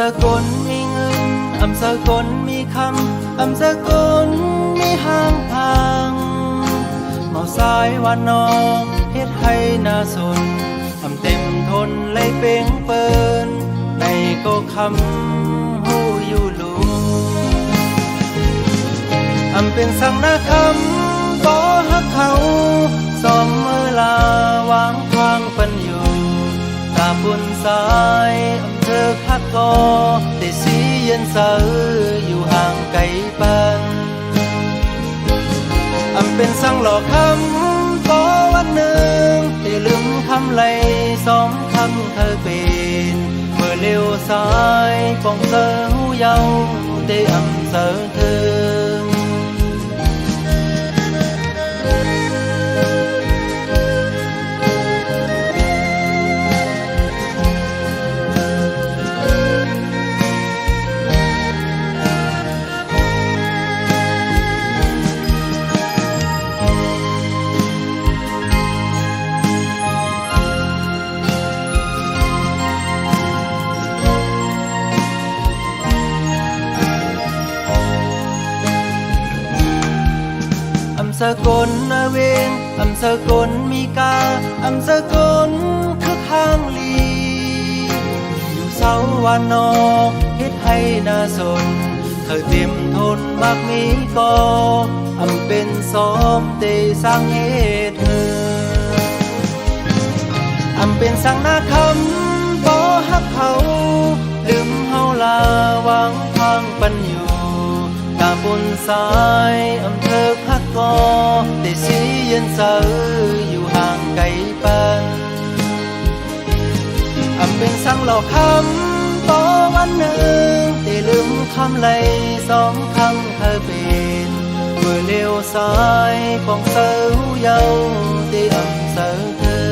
สกลมีเงินอำสกลมีคำอำสกลมีห้างทางเมาสายวันนองเฮ็ดให้น่าสนอำเต็มทนเลยเป่งเปิ้นในก็คำหูอยู่ลุอำเป็นสังนาคำบ่ฮักเขาสอมเมื่อลาวางทางปันอยู่ตาบุญสายเธอพักก็แต่สีเย็นเสออยู่ห่างไกลปันอำเป็นสังหลอกคำก็วันหนึ่งได้ลืมคำไหลสองคำเธอเป็นเมื่อเลี้ยวซ้ายป้องเธอหูเยาได้อำเสอเธอสกลนาเวงอำสกลมีกาอำสกลคือข้างลีอยู่เสาวันนอกเฮ็ดให้น่าสนเธอเต็มทนมากมีก็อำเป็นซ้อมเตสร้างเหตุเธออำเป็นสังนาคำบ่ฮักเขาลืมเฮาลาวางทางปันอยู่ตาบนสายอำเภอพักก็แต่สีเย็นเสออยู่ห่างไกลปันอำเป็นสังหลอกคำต่อวันหนึ่งแต่ลืมคำไหลสองคำเธอเป็นเมื่อเลี้ยวซ้ายป้องเสอหูเยาแต่อำเสอเธอ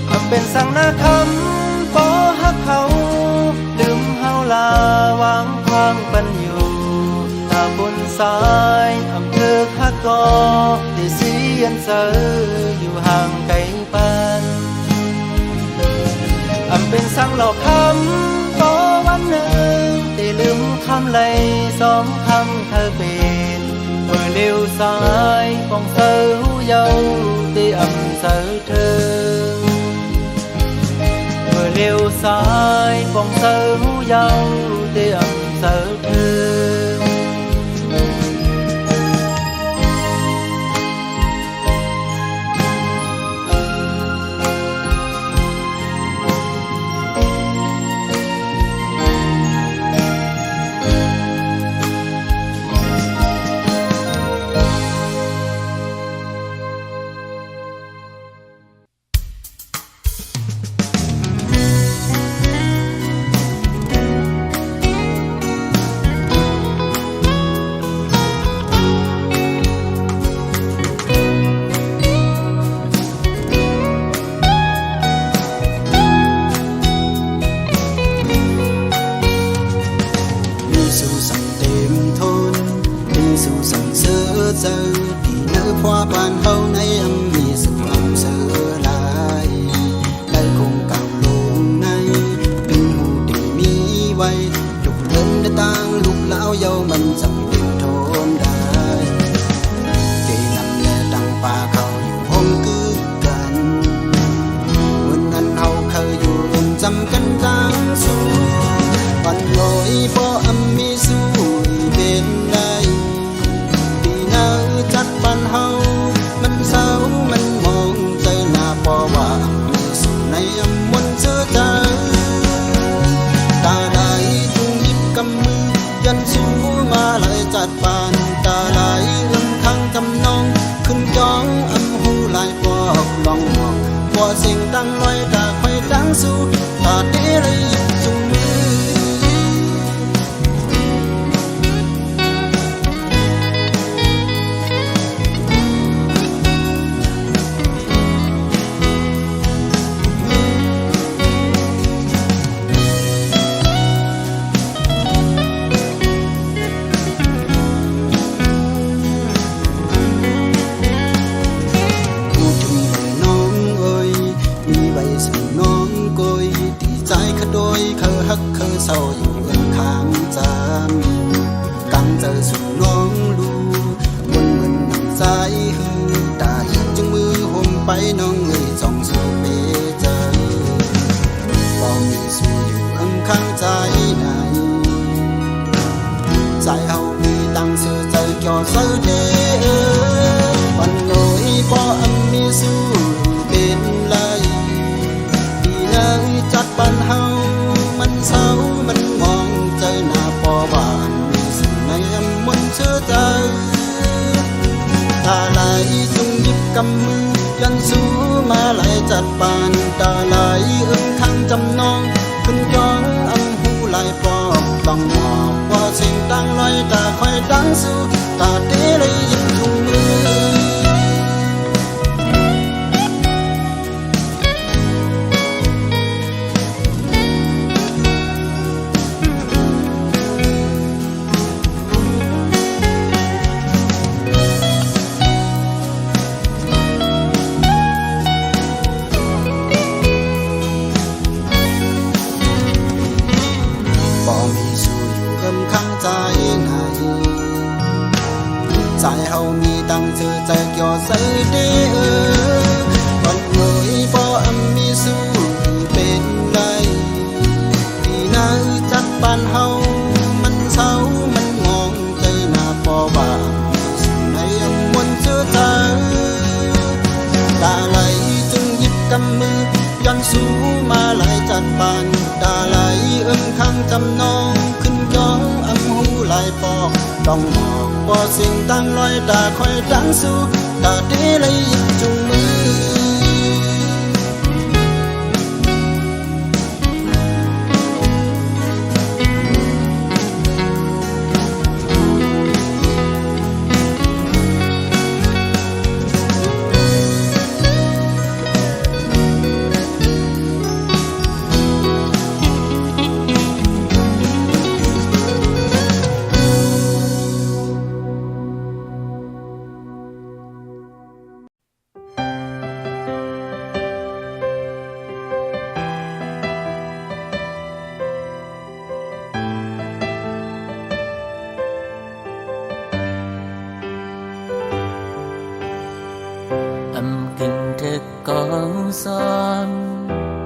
อำเป็นสังนาคำบ่ฮักเขาลืมเฮาลาวางทางปันอยู่ตาบนสายอำเภอคักก็ได้สีเย็นเสออยู่ห่างไกลปันอำเป็นสังหลอกคำต่อวันหนึ่งได้ลืมคำไหลสองคำเธอเป็นเมื่อเลี้ยวซ้ายป้องเสอหูเยาได้อำเสอเธอเลี้ยวซ้ายป้องเสอหูเยาได้อำเสอเธอ hoa ban hâu nay âm mi sự âm sơ lại lại cùng càng luôn nay đừng hù tình mi vay trục lên để tang lúc lão dâu mình dòng tìm thôn đài kỳ nằm lệ đằng pa khâu ôm cứ gần muốn ăn hâu khơi dù dăm cân giang xuống còn lối bỏ âm mi xuôi bên đâyจัดปันเฮามันเศร้ามันมองใจหน้าพอว่ามีสุขในอมนเสื้อใจตาไหลจุงยิบกำมือยันสู้มาเลยจัดปานตาไหลลำทั้งทำนองขึ้นจ้องอำหูลายปอกลองหมอกพอสิ่งตั้งลอยตาไฟตั้งสู้ตาเด้ ศร้าอยู่เอื้องข้างจานกังเจอสู่น้องดูวนเหมือนน้ำใจหือตาอีกจึงมือห่มไปน้องเอ่ยจ้องสู่เปเจอบ่มีสู่อยู่เอื้องข้างใจไหนใจเฮามีตังซื้อใจเกี่ยวซื้อเด้อวันโง่อีบ่อำมีสู่เป็นไรดีเลยจัดปันเฮามันเศร้ามันมองใจหน้าพอบ้านมีสิ่งในอำมนเชื่อใจตาไหลจึงหยิบกำมือยันสู้มาไหลจัดปานตาไหลข้างจำนองขึ้นย้องอำหูไหลปอกต้องหมอบว่าสิ่งตั้งลอยตาคอยดังสู้ตาเตเลยหยิบถุงมือข้างใจไหนใจเฮามีตังเจอใจเกี่ยวใส่เด้อวันเงยบ่อำมีสู้เป็นไรที่นาจัดปานเฮามันเศร้ามันมองใจหน้าพอบ้างสิ่งในอำมนเชื่อใจตาไหลจึงหยิบกำมือย้อนสู้มาไหลจัดปานตาไหลข้างจำนองขึ้นย้องอำหูไหลปอกต้องหมอกบ่สิ่งตั้งลอยตาคอยดังสู้ตาเตเลยหยิบจุงมือก็ซ้อม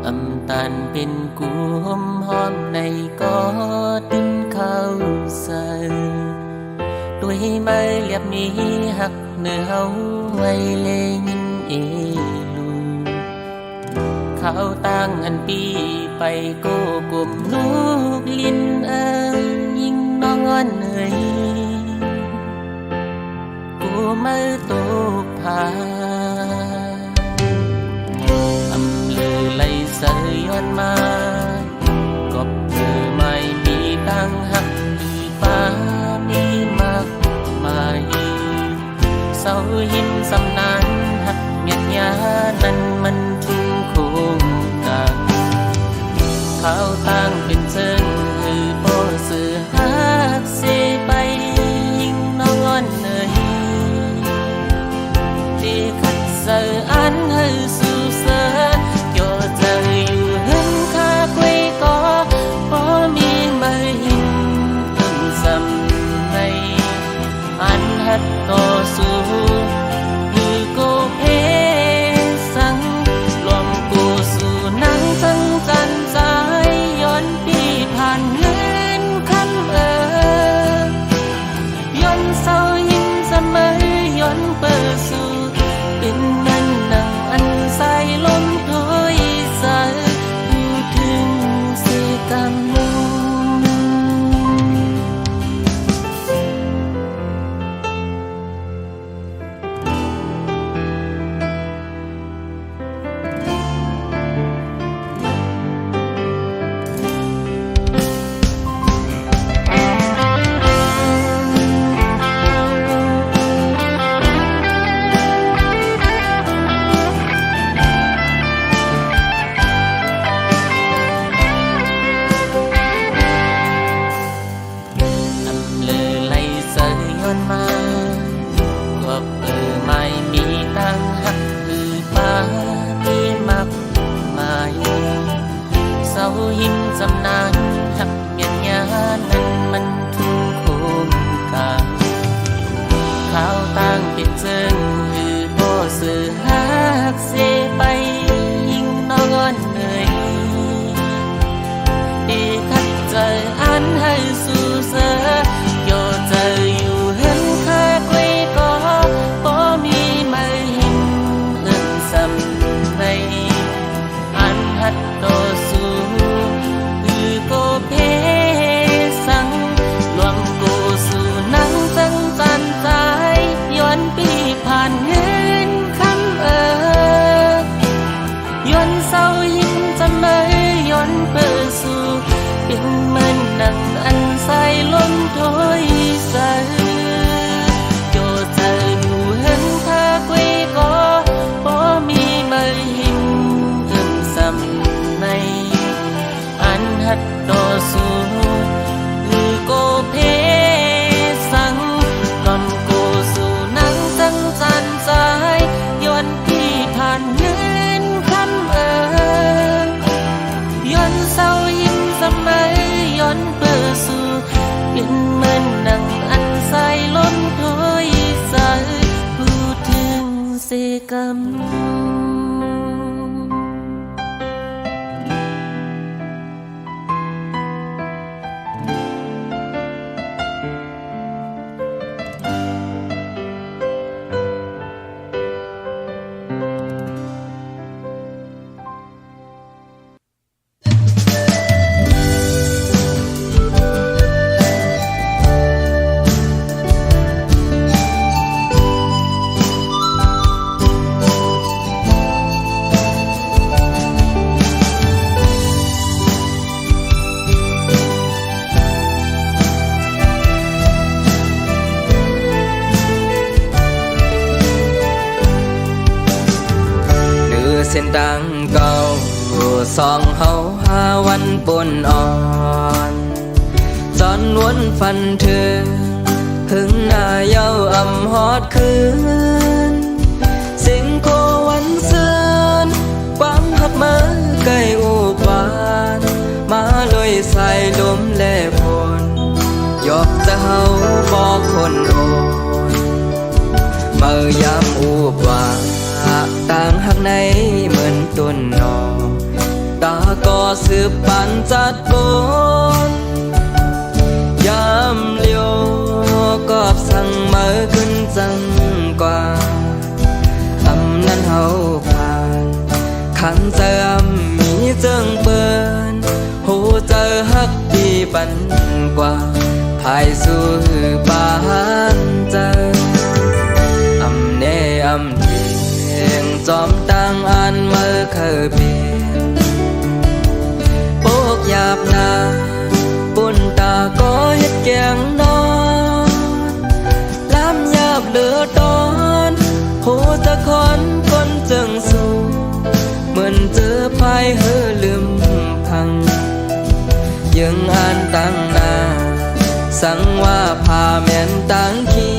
อำตันเป็นกูหอมหอมในก็ดินเข้าใส่ด้วยไม้เรียบนี้หักเนื้อเฮาไว้เลยินเอลูเขาตั้งอันปีไปโกกลมลูกลิ้นยิ่งน้องอ่อนเหนื่อยกูไม่ตกผาเสยย้อนมาก็เธอไม่มีตังหักที่ป้ามีมากมายเสาหินสำนานหักเมียดยานั้นมันทุ่งโคงกันเขาตั้งเป็นเชิงคือโปเสือหักเสไปยิ่งน้องอ่อนเหนื่อยที่ขัดเสืออันให้สู่เสือต่อสู้คือกูเพสังรวมกูสู่นังสังจันสายย้อนปีผ่านเงินคำย้อนเศร้าหินเสมอย้อนเปิดสู่เป็นนั่นนังอันใสลมโถยใสอยู่ถึงเสกรรมหินสำนานหักเมี อันให้สู่เสือโยเจออยู่เห็นแค่คุยก็บ่มีไม่หิมเอิ้นสำในอันหัดต่อสู้คือโกเพสังหลวงกูสู่นังจังจันใจย้อนปีผ่านเงินคำย้อนเศร้ายิ้มจะไม่ย้อนเปิดสู่เป็นเหมือนหนังอันใสล้นถ้อยใสโยเธออยู่เห็นเธอคุยก็บ่มีไม่หิมเกินสำในอันหัดต่อสู้คือโกเพสังลอมโกสู่นังจังจันใจย้อนพี่ผ่านเงินคำย้อนเศร้ายิ้มสมัยย้อนเปิดสู่เป็นเหมือนหนังอันใสล้นถ้อยใสพูดถึงเสกรรมเส้นดังเก่าสองเฮาหาวันปนอ่อนจอนวนฟันเธอหึงหน้าเย้าอำฮอดคืนเสียงโควันเสือนกวางหักมาใกล้อุบานมาลอยใส่ลมแลพลยอกจะเฮาบอกคนโอนเมื่อยามอุบานต่างหักในเหมือนต้นนอตาก็สืบปันจัดโกนยามเลี้ยวกอบสั่งมือขึ้นจังกว่าอำนั้นเฮาผ่านขันเจอมีเจิงเปิ้นหูเจอหักดีปันกว่าภายสู่บ้านเจออำเนอำจอมตังอันเมื่อเคยเปลี่ยนโปกหยาบนาปุ่นตาก็เฮ็ดแกงนอนล้ำหยาบเหลือตอนหูตะคอนคนจึงสู้เหมือนเจอภายเฮือลืมพังยังอ่านตั้งนาสั่งว่าพาแม่นตั้งขี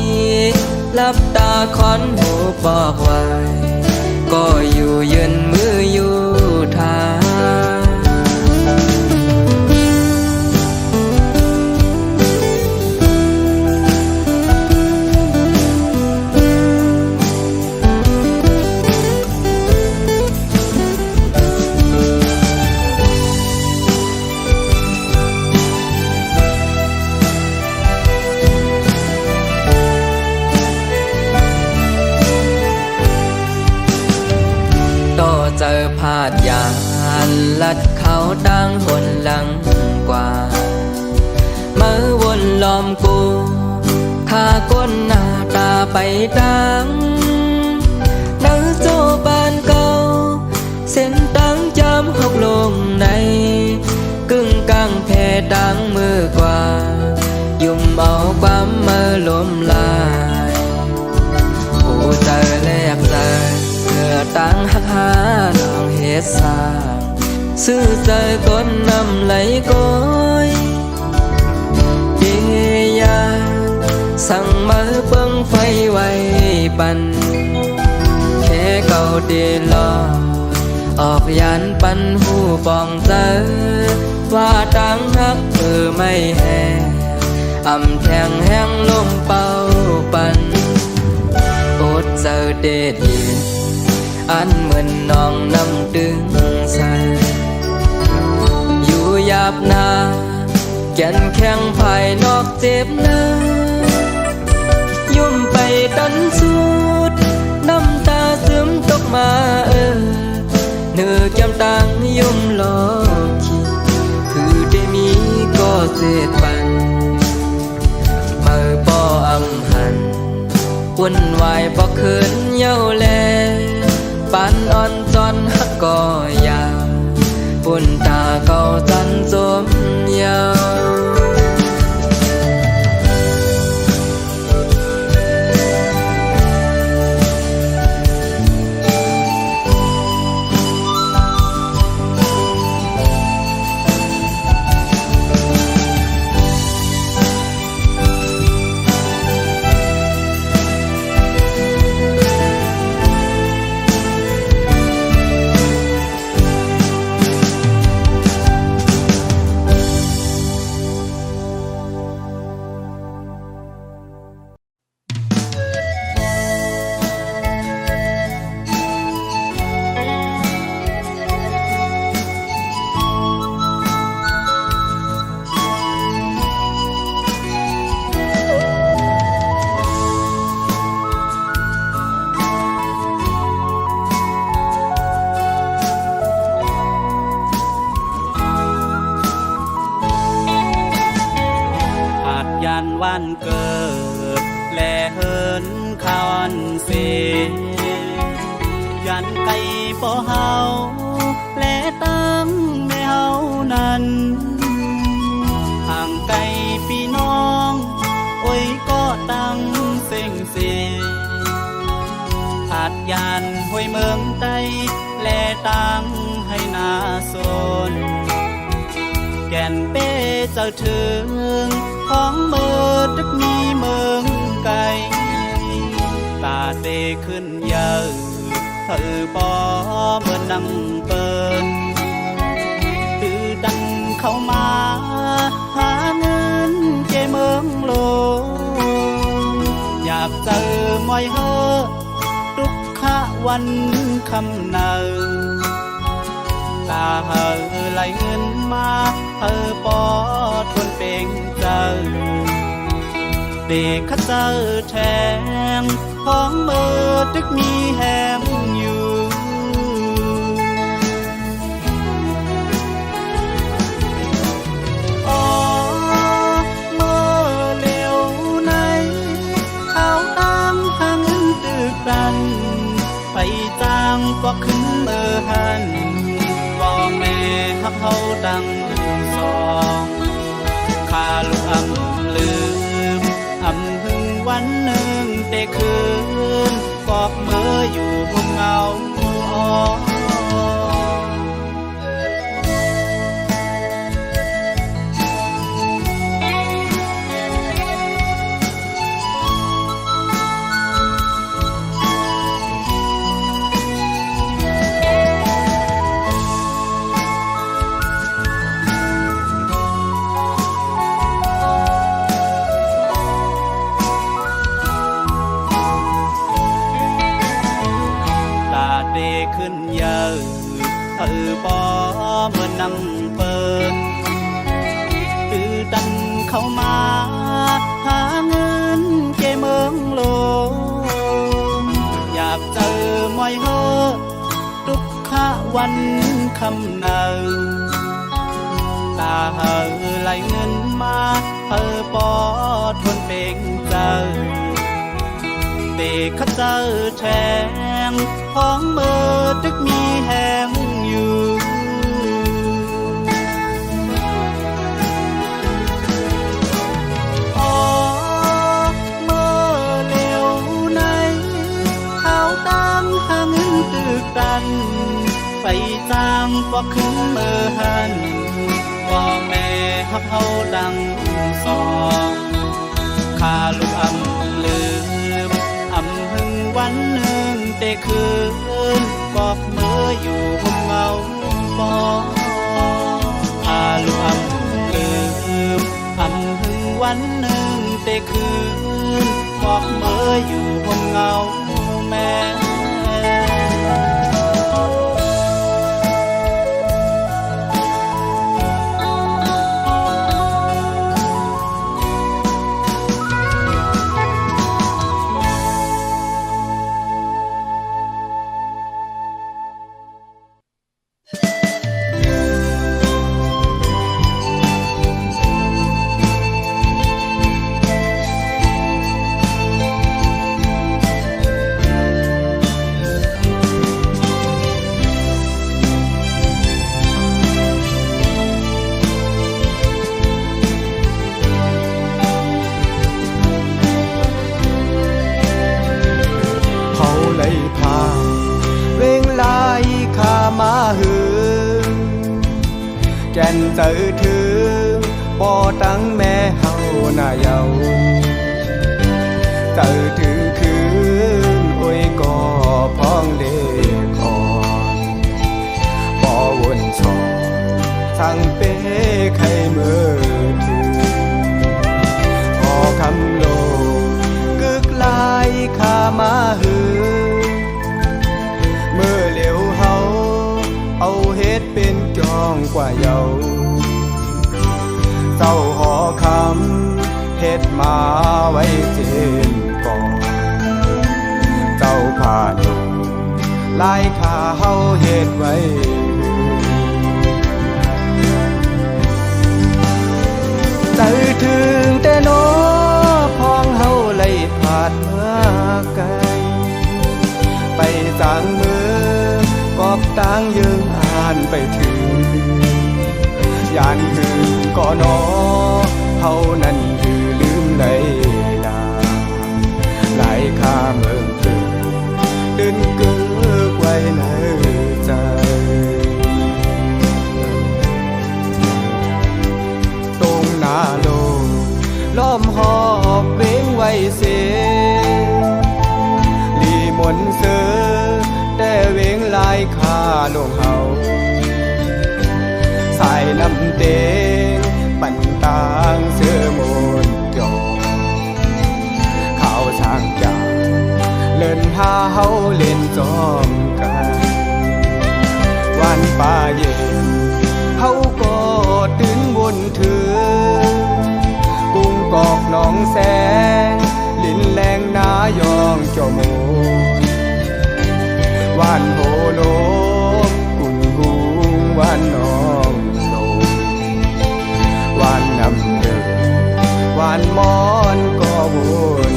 ลับตาคอนหูบอกไว้ก็อยู่ยืนมืออยู่ทางเจอพาดยานลัดเขาตั้งหนหลังกว่าเมื่อวนล้อมกูข้าก้นหน้าตาไปดังนังโจบานเก่าเส้นตั้งจำหกลงในกึ่งกลางแผ่ดังมือกว่ายุ่มเอาความเมื่อลมลายผู้เจอแลกใจตั้งหักหาน้องเฮ็ดสร้างซื้อใจก้นนำไหลก้อยเดียาสั่งมาเบิ่งไฟไว้ปันแค่เก่าเดลอออกยันปันหูปองเจอว่าตั้งหักไม่แห่อำแทงแห้งลมเป่าปันอดเจอเด็ดเย็นอันเหมือนน้องน้ำดึงใสอยู่หยาบนา แก่นแข็งภายนอกเจ็บนะยุ่มไปดันสุดน้ำตาซึมตกมาเนื้อแก้มต่างยุ่มหลอกขีคือได้มีก็เจ็บปันมือป่ออำหันวุ่นวายบ่คืนเย้าแลปานอ่อนจอนฮักก็ยาวปุ่นตาเก่าจันจมยาววันเกิดแลเฮินคาวันเสยันไก่ป่อเฮาแลตั้งแม่เฮานั้นห่างไกลพี่น้องโอ้ยก็ตั้งเซ็งเสอาจยานห้วยเมืองใต้แลตั้งให้นาโซนแก่นเป้เจ้าถึงของเมื่อตึกมีเมืองไกลตาเตขึ้นเยอะเธอปอเมื่อนั่งเปินตื่นดังเข้ามาหาเงินเจเมืองโลอยากเจอมอยเฮอทุกขะวันคำเนาตาเฮอไหลเงินมาเฮอปอทนเป็นเจ้าเด็กข้าเจ้าแทงของเมื่อตึกมีแหมอยู่อ๋อเมื่อเร็วในเอาตั้งหาเงินตึกดันไปจ้างก็ขึ้นเมื่อหันแม่ฮักเฮาดังสองข้าลูกอำลืมอำหึงวันหนึ่งแต่คืนกอกเมื่ออยู่บนเงาอ่อนขึ้นเยอะเธอปอเมื่อนั่งเปิดตื่นดันเข้ามาหาเงินเจเมืองโลอยากเจอมอยเฮอทุกขะวันคำเนาตาเฮอไหลเงินมาเธอปอทนเป็นเจ้าเด็กข้าเจ้าแทงของเมื่อตึกมีแหงอยู่อ๋อเมื่อเร็วในเขาตั้งหาเงินตึกดันไปจ้างก็ขึ้นเมื่อหันพ่อแม่ฮักเฮาดังสองข้าลูกอำลืมอำหึงวันหนึ่งแต่คืนกอกเมื่ออยู่บนเงาปออาลูกอำลืมอำหึงวันหนึ่งแต่คืนกอกเมื่ออยู่บนเงาแม่ ม่นเจอถึงบ่ตั้งแม่เฮาหน้าเยาเจอถึงคืนโอ้ยก็พ้องเลขอนบ่วนชอทั้งเป้ไข่มือถือพอคำโลกึกลายข้ามาหือเมื่อเหลียวเฮาเอาเฮ็ดเป็นจองกว่าเยาเจ้าหอคำเฮ็ดมาไว้เจนก่อนเจ้าผ่าดงลายข้าเฮาเฮ็ดไว้ใจถึงแต่น้อพองเฮาเลยผาดเมื่อไกลไปจางมือกอบต่างยืงอ่านไปถึงยานถึงก็นอเฮานั้นยือลืมเลยลาหลายข้าเมืองเกิดดึนเกิกไว้ในใจตรงหน้าโลล้อมหอบเว้งไว้เสลีมนเสือแต่เว้งลายข้าลงเฮาสายน้ำเตงปั่นตางเสือมนจอข้าวช่างจาเล่นหาเฮาเล่นจอมกันวันป่าเย็นเฮาก็ตื่นบนถือกุ้งกอกหนองแสงลินแรงนายองเจ้าโมวันโหโลกุนหุงวันน้องโลวันนำเดินวันมอนก็วน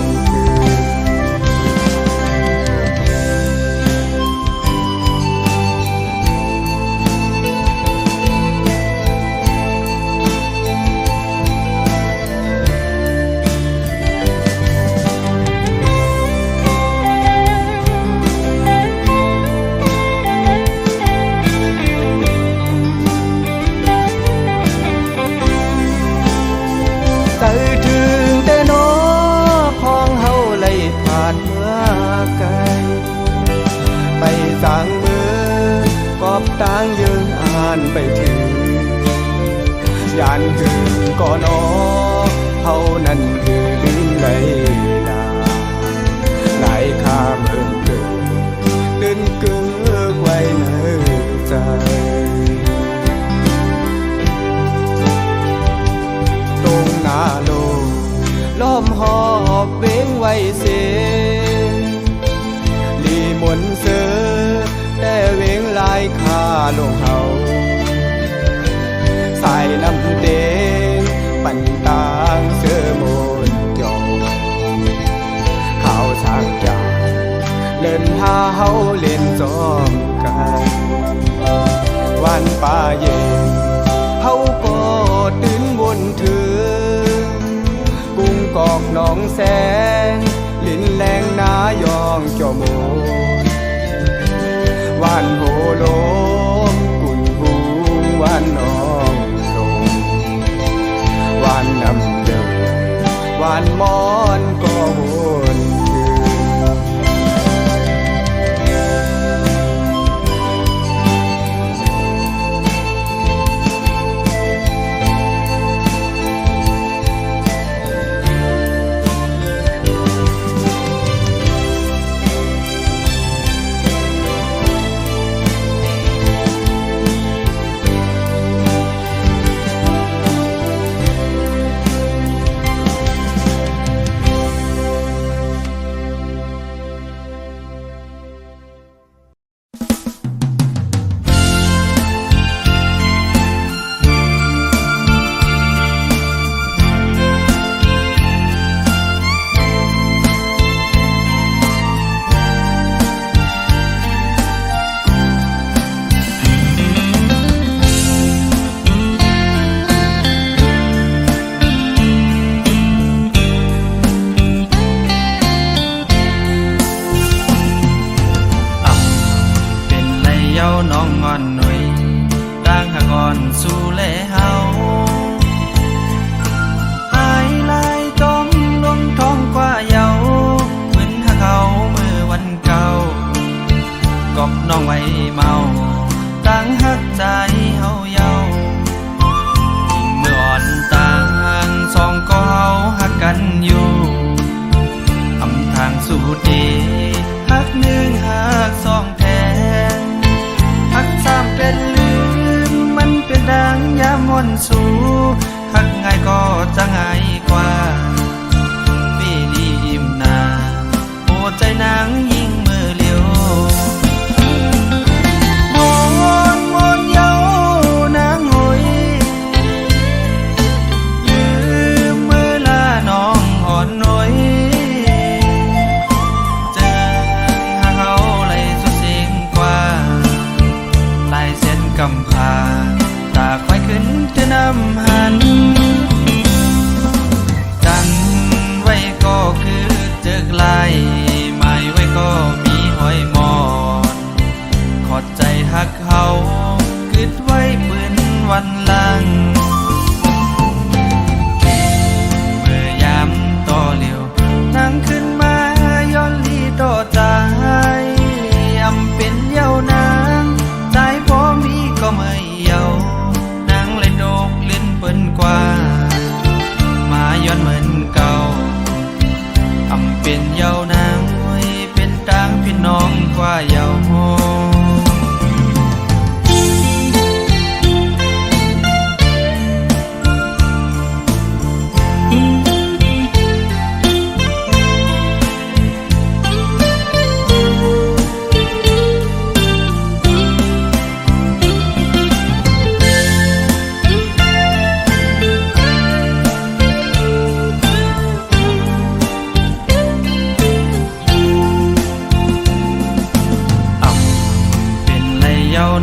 ใจถึงแต่น้อพองเฮาเลยผ่านเมื่อไกลไปจางมือกอบต่างยืงอ่านไปถึงยานหึงก็นอเฮานั้นคือลืมเลยลาหลายข้าเมืองเกิดดึนเกิกไว้ในใจตรงหน้าโลล้อมหอบเว้งไว้เสลีมนเสือแต่เว้งลายข้าลงเฮาสายน้ำเตงปั่นตางเสือมนจอข้าวช่างจาเล่นหาเฮาเล่นจอมกันวันป่าเย็นเฮาก็ตื่นบนถือกุ้งกอกหนองแสงลินแรงนายองเจ้าโมวันโหโลกุนหุงวันน้องโลวันนำเดินวันมอนก็วนคืน เ หักง่ายก็จะง่ายกว่าปีลีอิ่มนาโอ้ใจนางยิ่งมือเลียวมอนเยานางหอยลืมมือลาน้องอ่อนน้อยเจอหาเขาไหลสุดเสียงกว่าลายเส้นกำพาตาควายขึ้นจะนำหันกันไว้ก็คือเจอกลายหมายไว้ก็มีหอยมอนขอดใจหักเขาคิดไว้ปืนวันหลังเมื่อยามต่อเหลียวนั่งขึ้นมาย้อนลีต่อใจอำเป็นเยาวนางใจพอมีก็ไม่เยานางเลยโดกเล่นเปิ้นกว่ามาย้อนเหมือนเก่าอำเป็นเยาวนางไว้เป็นต่างพี่น้องกว่าเยาโฮ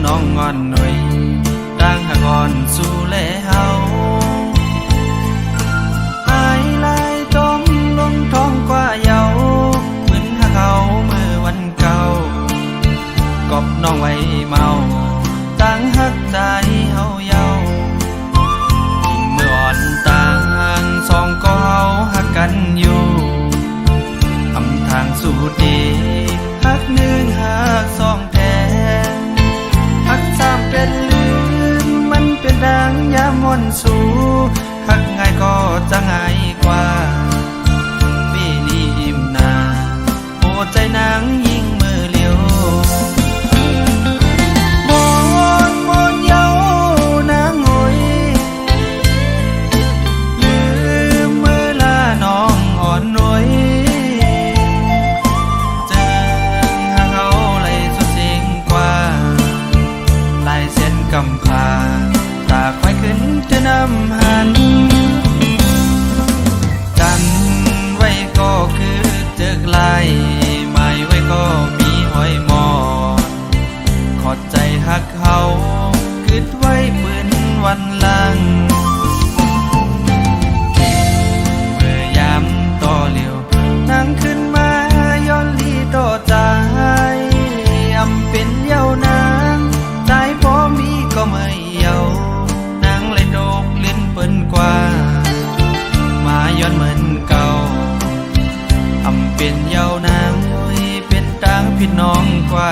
น้องงอนหน่อยร่างหากอ่อนสู่แลเฮาหายลายต้มลงท้องกว่าเยาเหมือนหาเขาเมื่อวันเก่ากอบน้องไว้เมาต่างหักใจเฮาเยายิ่งเมื่ออ่อนต่างสองก็เฮาหักกันอยู่อำทางสู่ดีหักหนึ่งหักสองแท้หักสามเป็นลืมมันเป็นดังยามมนสู่หักง่ายก็จะง่ายกว่าปีลีอิ่มนาโอ้ใจนางยิ่งมือเลียวมอนเยานางหอยลืมมือลาน้องอ่อนน้อยเจอหาเขาไหลสุดเสียงกว่าลายเส้นกำพาตาควายขึ้นจะนำหันกันไว้ก็คือเจอกลายหมายไว้ก็มีหอยมอนขอดใจหักเขาคิดไว้ปืนวันหลังเมื่อยามต่อเหลียวนั่งขึ้นมาย้อนลีต่อใจอำเป็นเยาวนางใจพอมีก็ไม่เยานางเลยโดกเล่นเปิ้นกว่ามาย้อนเหมือนเก่าอำเป็นเยาวนางไว้เป็นต่างพี่น้องกว่า